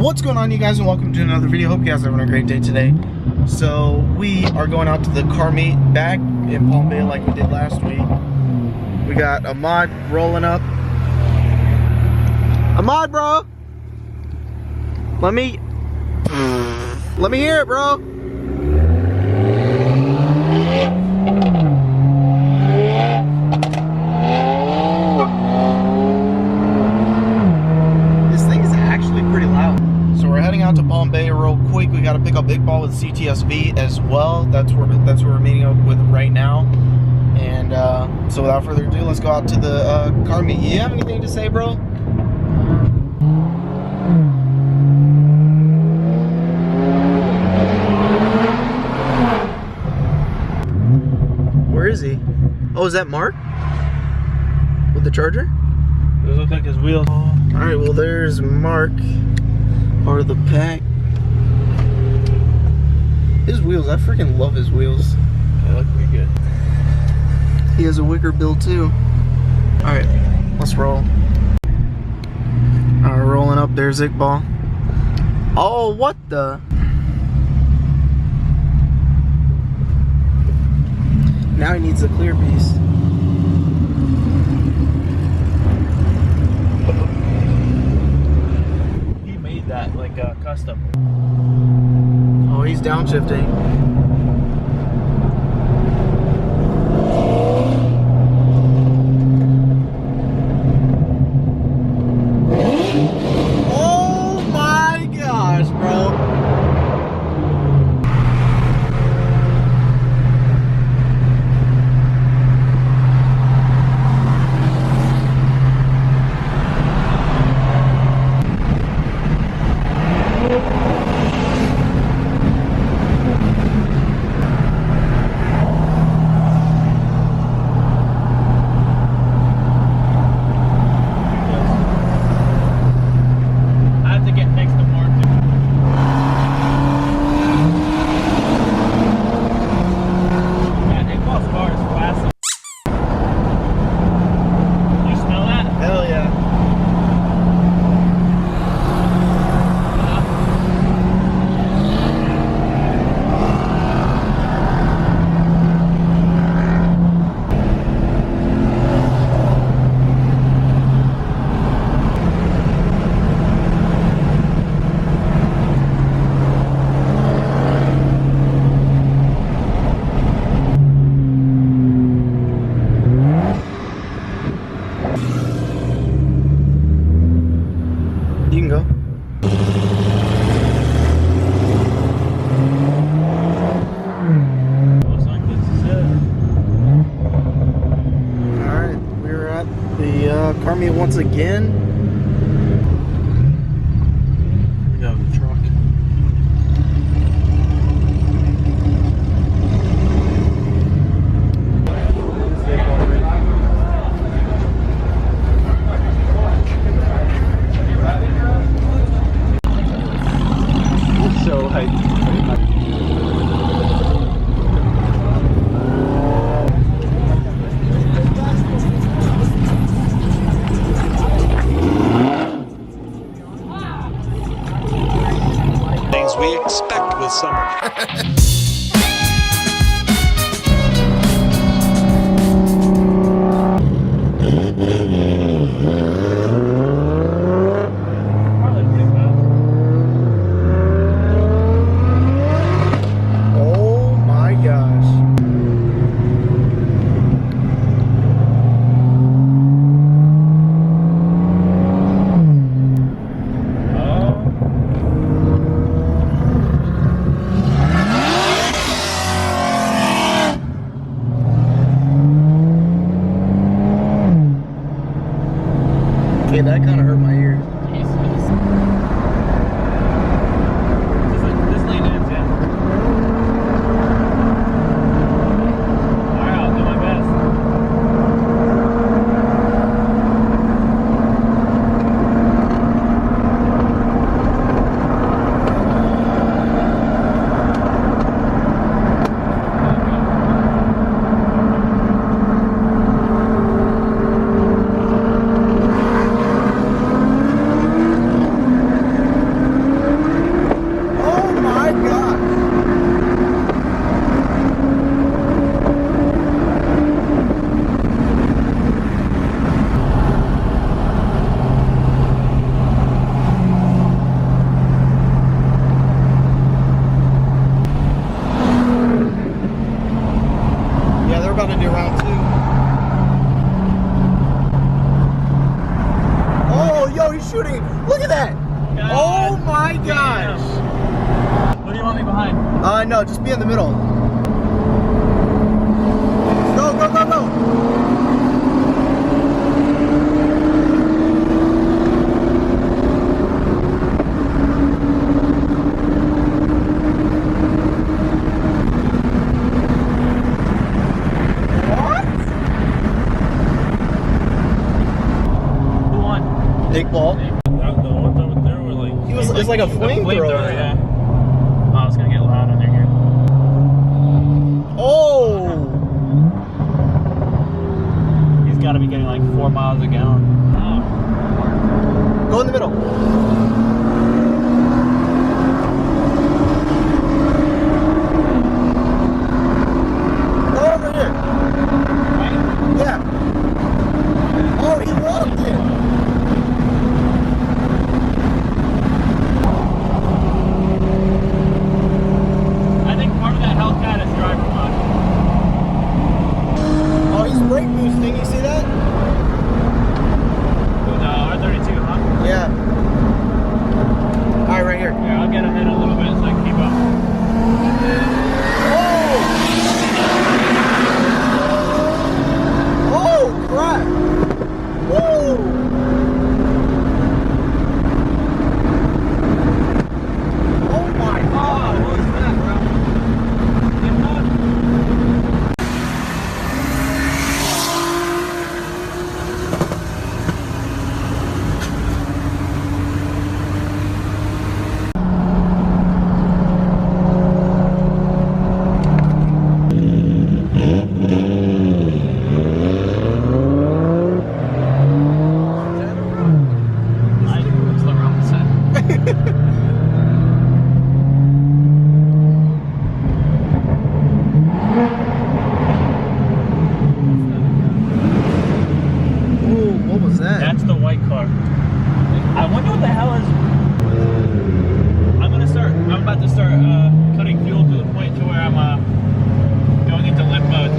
What's going on, you guys, and welcome to another video. Hope you guys are having a great day today. So we are going out to the car meet back in Palm Bay like we did last week. We got Ahmad rolling up. Ahmad, bro, let me hear it, bro. Out to Palm Bay real quick. We got to pick up Big Ball with CTS-V as well. That's where we're meeting up with right now. And so without further ado, let's go out to the car meet. You have anything to say, bro? Where is he? Oh, is that Mark with the charger? Those look like his wheels. All right, well, there's Mark. Part of the pack. His wheels, I freaking love his wheels. They look pretty good. He has a wicker build too. Alright, let's roll. Alright, rolling up there, Iqbal. Oh, what the? Now he needs a clear piece. That like custom. Oh, he's downshifting. Oh my gosh, bro. You can go. Looks like this is it. Alright, we're at the car meet once again. We got the truck. So hyped. Things we expect with summer. Okay, that kind of hurt my ears. Just lean in, Jim. Alright, I'll do my best. trying to do round 2. Oh, yo, he's shooting. Look at that. God Oh my gosh. What do you want me behind? No, just be in the middle. Go, go, go, go. Big ball. The ones over there were like... It's like a flamethrower. Yeah. Oh, it's gonna get loud under here. Oh! He's gotta be getting like 4 miles a gallon. Oh. Go in the middle. Go over here. Right? Yeah. Oh, he loved it. I think part of that Hellcat is driver mode. Oh, he's brake boosting. You see that? With R32, huh? Yeah. All right, right here. Yeah, I'll get ahead a little bit so I can keep up. Oh, crap. Woo! Oh my God. What was that, bro? Get up. Ooh, what was that? That's the white car. I wonder what the hell is. I'm about to start cutting fuel to the point to where I'm going into limp mode.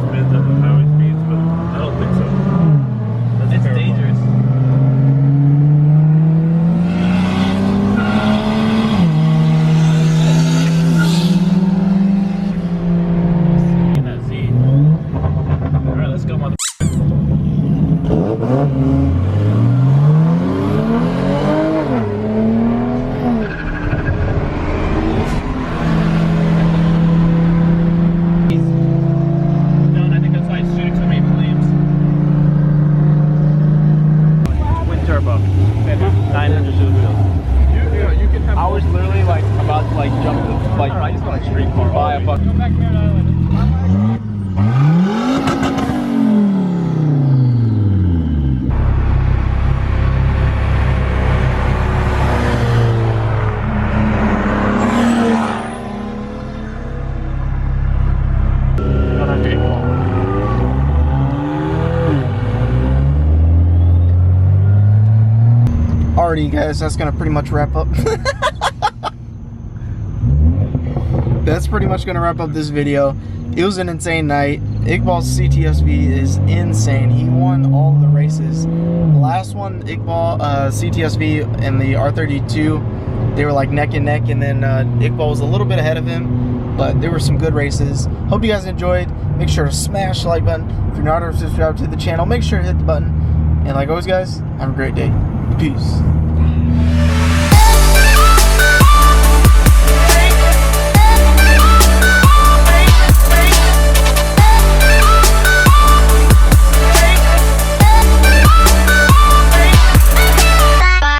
Depends on the highway speeds, but I don't think so. It's dangerous. In that seat. Alright, let's go, mother. Dylan, I think that's why it's shooting so many flames. Twin turbo. 900 to the wheels. You can have. I was literally like about to like jump the like I just want like street car by a fucking. Go back here, Island. Don't have to get caught. Alrighty, guys, that's gonna pretty much wrap up. That's pretty much gonna wrap up this video. It was an insane night. Iqbal's CTS-V is insane. He won all of the races. The last one, Iqbal, CTS-V and the R32, they were like neck and neck, and then Iqbal was a little bit ahead of him, but there were some good races. Hope you guys enjoyed. Make sure to smash the like button. If you're not already subscribed to the channel, make sure to hit the button. And like always, guys, have a great day. Peace.